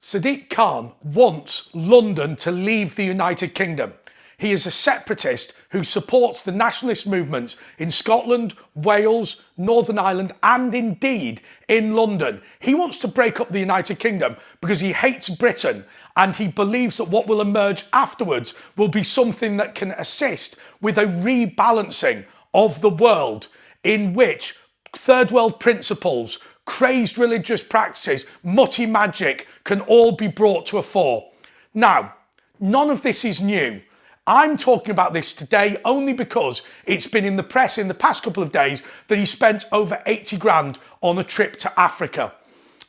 Sadiq Khan wants London to leave the United Kingdom. He is a separatist who supports the nationalist movements in Scotland, Wales, Northern Ireland, and indeed in London. He wants to break up the United Kingdom because he hates Britain and he believes that what will emerge afterwards will be something that can assist with a rebalancing of the world in which third world principles, crazed religious practices, mutty magic can all be brought to a fore. Now, none of this is new. I'm talking about this today only because it's been in the press in the past couple of days that he spent over 80 grand on a trip to Africa.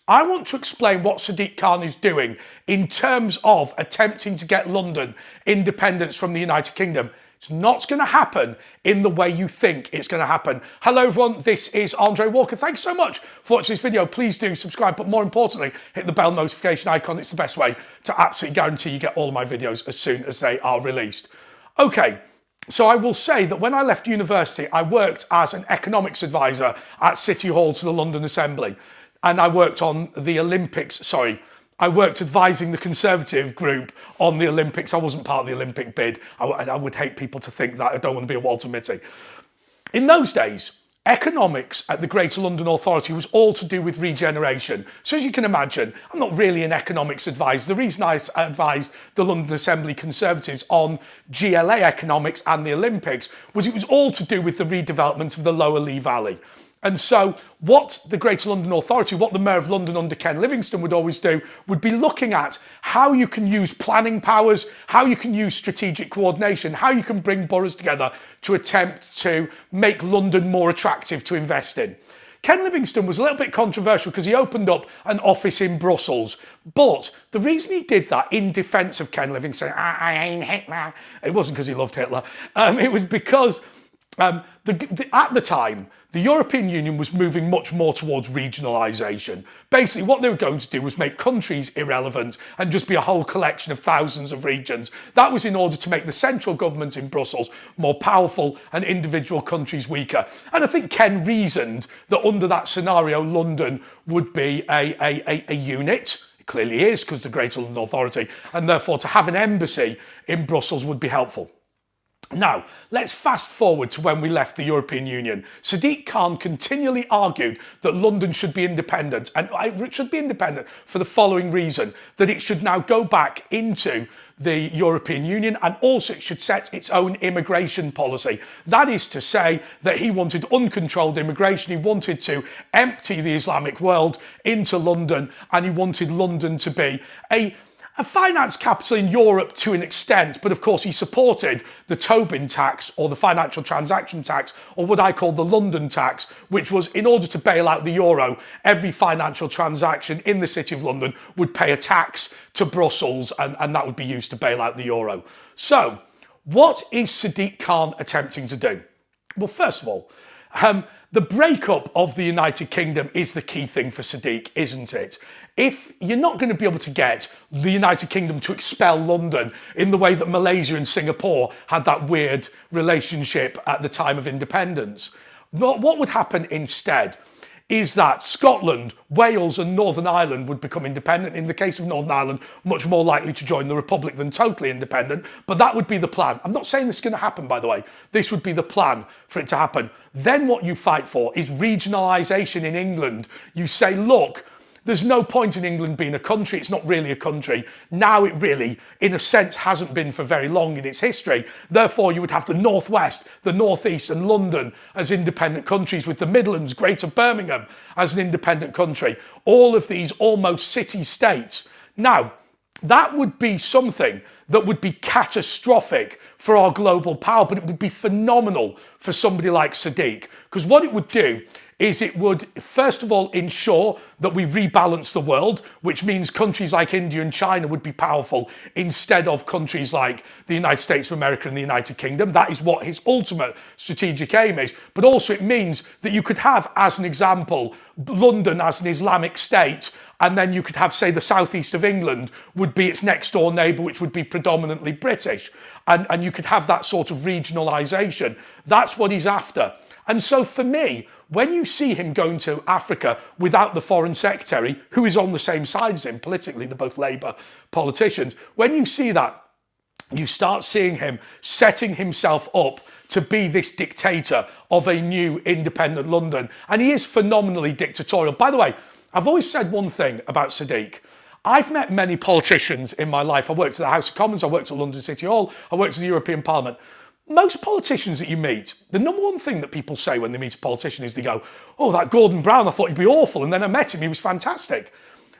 I want to explain what Sadiq Khan is doing in terms of attempting to get London independence from the United Kingdom. It's not going to happen in the way you think it's going to happen. Hello everyone, this is Andre Walker. Thanks so much for watching this video. Please do subscribe, but more importantly, hit the bell notification icon. It's the best way to absolutely guarantee you get all of my videos as soon as they are released. Okay, so I will say that when I left university, I worked as an economics advisor at City Hall to the London Assembly. And I worked on the Olympics, I worked advising the Conservative group on the Olympics. I wasn't part of the Olympic bid. I would hate people to think that. I don't want to be a Walter Mitty. In those days, economics at the Greater London Authority was all to do with regeneration. So as you can imagine, I'm not really an economics advisor. The reason I advised the London Assembly Conservatives on GLA economics and the Olympics was it was all to do with the redevelopment of the Lower Lee Valley. And so what the Greater London Authority, what the Mayor of London under Ken Livingstone would always do, would be looking at how you can use planning powers, how you can use strategic coordination, how you can bring boroughs together to attempt to make London more attractive to invest in. Ken Livingstone was a little bit controversial because he opened up an office in Brussels. But the reason he did that in defence of Ken Livingstone, I ain't Hitler, it wasn't because he loved Hitler. It was because at the time, the European Union was moving much more towards regionalisation. Basically, what they were going to do was make countries irrelevant and just be a whole collection of thousands of regions. That was in order to make the central government in Brussels more powerful and individual countries weaker. And I think Ken reasoned that under that scenario, London would be a unit. It clearly is, because the Greater London Authority, and therefore to have an embassy in Brussels would be helpful. Now, let's fast forward to when we left the European Union. Sadiq Khan continually argued that London should be independent, and it should be independent for the following reason, that it should now go back into the European Union and also it should set its own immigration policy. That is to say that he wanted uncontrolled immigration, he wanted to empty the Islamic world into London, and he wanted London to be a finance capital in Europe to an extent, but of course he supported the Tobin tax or the financial transaction tax, or what I call the London tax, which was in order to bail out the euro, every financial transaction in the City of London would pay a tax to Brussels and that would be used to bail out the euro. So what is Sadiq Khan attempting to do? Well, first of all, the breakup of the United Kingdom is the key thing for Sadiq, isn't it? If you're not going to be able to get the United Kingdom to expel London in the way that Malaysia and Singapore had that weird relationship at the time of independence, what would happen instead is that Scotland, Wales and Northern Ireland would become independent. In the case of Northern Ireland, much more likely to join the Republic than totally independent, but that would be the plan. I'm not saying this is going to happen, by the way. This would be the plan for it to happen. Then what you fight for is regionalisation in England. You say, look, there's no point in England being a country. It's not really a country. Now it really, in a sense, hasn't been for very long in its history. Therefore, you would have the Northwest, the Northeast and London as independent countries, with the Midlands, Greater Birmingham as an independent country. All of these almost city-states. Now, that would be something that would be catastrophic for our global power, but it would be phenomenal for somebody like Sadiq, because what it would do is it would, first of all, ensure that we rebalance the world, which means countries like India and China would be powerful instead of countries like the United States of America and the United Kingdom. That is what his ultimate strategic aim is. But also it means that you could have, as an example, London as an Islamic state, and then you could have, say, the southeast of England would be its next door neighbour, which would be predominantly British. And you could have that sort of regionalisation. That's what he's after. And so for me, when you see him going to Africa without the foreign secretary, who is on the same side as him politically, they're both Labour politicians, when you see that, you start seeing him setting himself up to be this dictator of a new independent London. And he is phenomenally dictatorial. By the way, I've always said one thing about Sadiq. I've met many politicians in my life. I worked at the House of Commons, I worked at London City Hall, I worked at the European Parliament. Most politicians that you meet, the number one thing that people say when they meet a politician is they go, oh, that Gordon Brown, I thought he'd be awful. And then I met him, he was fantastic.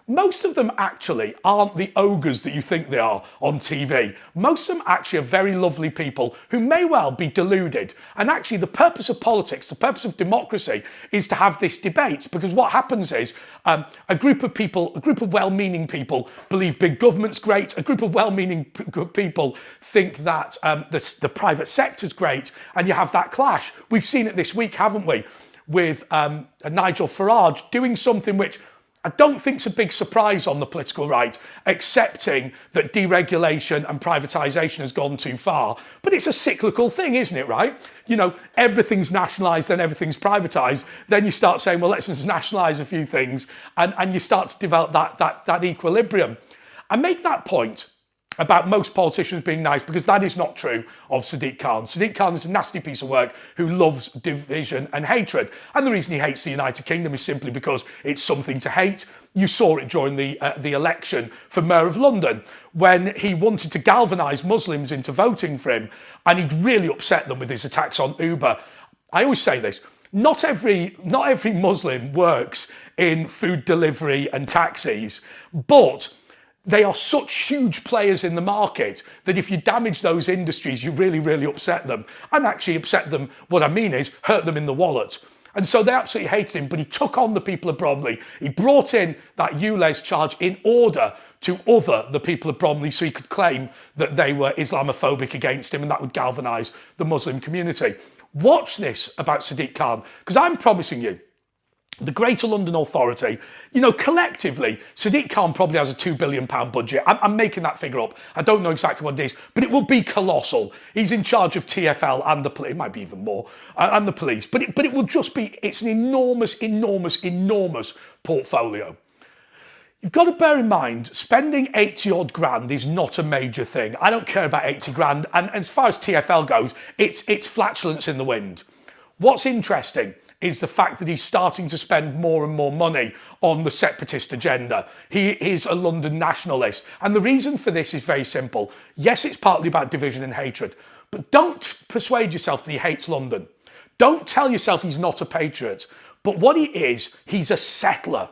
Most of them actually aren't the ogres that you think they are on TV. Most of them actually are very lovely people who may well be deluded. And actually the purpose of politics, the purpose of democracy is to have this debate, because what happens is a group of people, a group of well-meaning people believe big government's great, a group of well-meaning people think that the private sector's great, and you have that clash. We've seen it this week, haven't we, with Nigel Farage doing something which I don't think it's a big surprise on the political right, accepting that deregulation and privatisation has gone too far. But it's a cyclical thing, isn't it, right? You know, everything's nationalised, then everything's privatised. Then you start saying, well, let's just nationalise a few things, and you start to develop that equilibrium. I make that point about most politicians being nice, because that is not true of Sadiq Khan. Sadiq Khan is a nasty piece of work who loves division and hatred. And the reason he hates the United Kingdom is simply because it's something to hate. You saw it during the election for Mayor of London, when he wanted to galvanise Muslims into voting for him, and he'd really upset them with his attacks on Uber. I always say this, not every Muslim works in food delivery and taxis, but they are such huge players in the market that if you damage those industries, you really, really upset them. And actually upset them, what I mean is hurt them in the wallet. And so they absolutely hated him, but he took on the people of Bromley. He brought in that ULEZ charge in order to other the people of Bromley, so he could claim that they were Islamophobic against him, and that would galvanise the Muslim community. Watch this about Sadiq Khan, because I'm promising you, the Greater London Authority, you know, collectively, Sadiq Khan probably has a £2 billion budget. I'm making that figure up. I don't know exactly what it is, but it will be colossal. He's in charge of TfL and the police. It might be even more, and the police. But it will just be, it's an enormous, enormous, enormous portfolio. You've got to bear in mind, spending 80 odd grand is not a major thing. I don't care about 80 grand. And as far as TfL goes, it's flatulence in the wind. What's interesting is the fact that he's starting to spend more and more money on the separatist agenda. He is a London nationalist. And the reason for this is very simple. Yes, it's partly about division and hatred, but don't persuade yourself that he hates London. Don't tell yourself he's not a patriot. But what he is, he's a settler.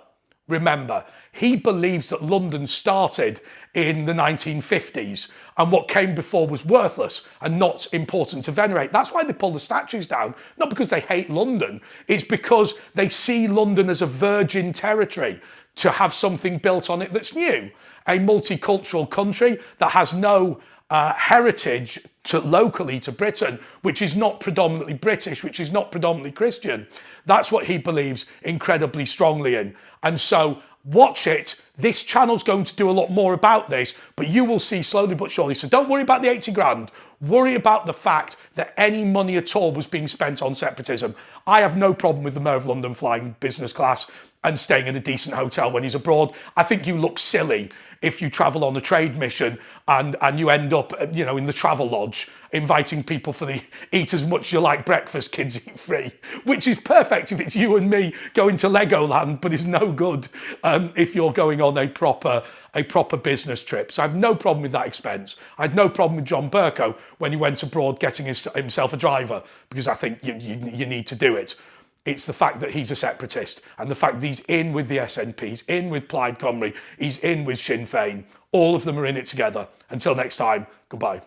Remember, he believes that London started in the 1950s and what came before was worthless and not important to venerate. That's why they pull the statues down, not because they hate London, it's because they see London as a virgin territory to have something built on it that's new. A multicultural country that has no heritage locally to Britain, which is not predominantly British, which is not predominantly Christian. That's what he believes incredibly strongly in. And so watch it. This channel's going to do a lot more about this, but you will see slowly but surely. So don't worry about the 80 grand. Worry about the fact that any money at all was being spent on separatism. I have no problem with the Mayor of London flying business class and staying in a decent hotel when he's abroad. I think you look silly if you travel on a trade mission and you end up, you know, in the travel lodge inviting people for the eat as much as you like breakfast, kids eat free, which is perfect if it's you and me going to Legoland, but is no good if you're going on a proper business trip. So I have no problem with that expense. I had no problem with John Bercow when he went abroad getting himself a driver, because I think you need to do it. It's the fact that he's a separatist, and the fact that he's in with the SNP, he's in with Plaid Cymru, he's in with Sinn Féin. All of them are in it together. Until next time, goodbye.